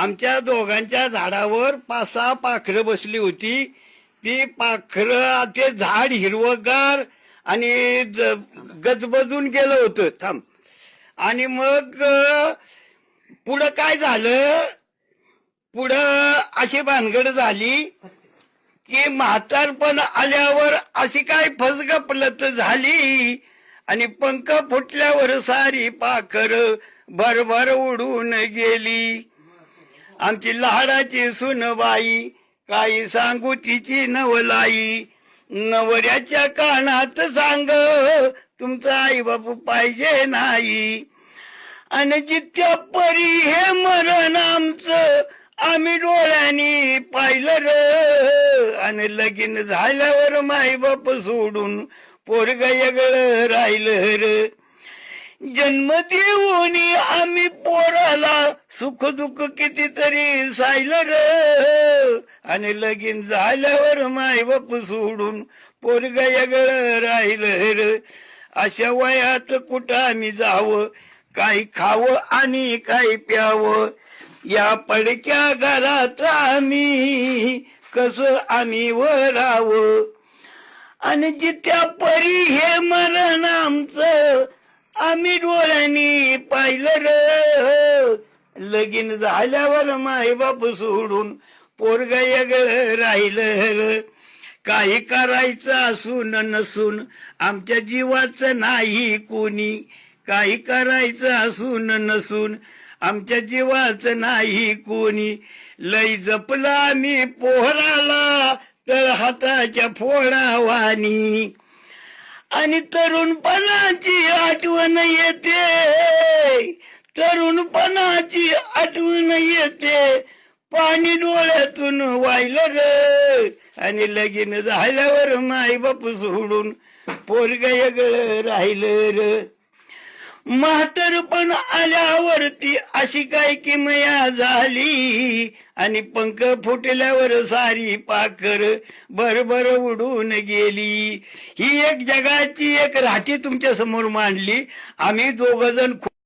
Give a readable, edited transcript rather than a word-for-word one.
आमच्या दोघांच्या झाडावर 5-6 पाखरं बसली होती. ती पाखरं ते झाड हिरवगार आणि गजबजून गेलं होतं. थांब. आणि मग पुढं काय झालं, पुढं अशी भानगड झाली की म्हातारपण आल्यावर अशी काय फसगपलत झाली आणि पंख फुटल्यावर सारी पाखर भरभर उडून गेली. आमची लाडाची सुनबाई काही सांगू तिची नवलाई, नवऱ्याच्या कानात सांग तुमचा आई बापू पाहिजे नाही. आणि जित्या परी हे मरण आमचं आम्ही डोळ्यांनी पाहिलं र. आणि लगीन झाल्यावर माई बाप सोडून पोरग वेगळं राहिलं र. जन्म देऊन आम्ही पोराला सुख दुःख कितीतरी सायलं र. आणि लगीन झाल्यावर माई बाप सोडून पोरग वेगळं राहिलं र. अशा वयात कुठं आम्ही जावं, काही खावं आणि काही प्यावं, या पडक्या घरात आम्ही कसं आम्ही वरावं. आणि जित्या परी हे मरण आमचं आम्ही डोळ्यांनी पाहिलं र. लगीन झाल्यावर माय बाप सोडून पोरग वेगळं राहिलं र. काही करायचं असून नसून आमच्या जीवाचं नाही कोणी, काही करायचं असून नसून आमच्या जीवाचं नाही कोणी. लई जपला आम्ही पोहराला तर हाताच्या फोडावानी. आणि तरुणपणाची आठवण येते, तरुणपणाची आठवण येते, पाणी डोळ्यातून वाहिलं र. आणि लगीन झाल्यावर माय बाप सोडून पोरग वेगळं राहिलं र. म्हातारपण आल्यावरती अशी काय किमया झाली आणि पंख फुटल्यावर सारी पाखर भरभर उडून गेली. ही एक जगाची एक राठी तुमच्या समोर मांडली. आम्ही दोघ जण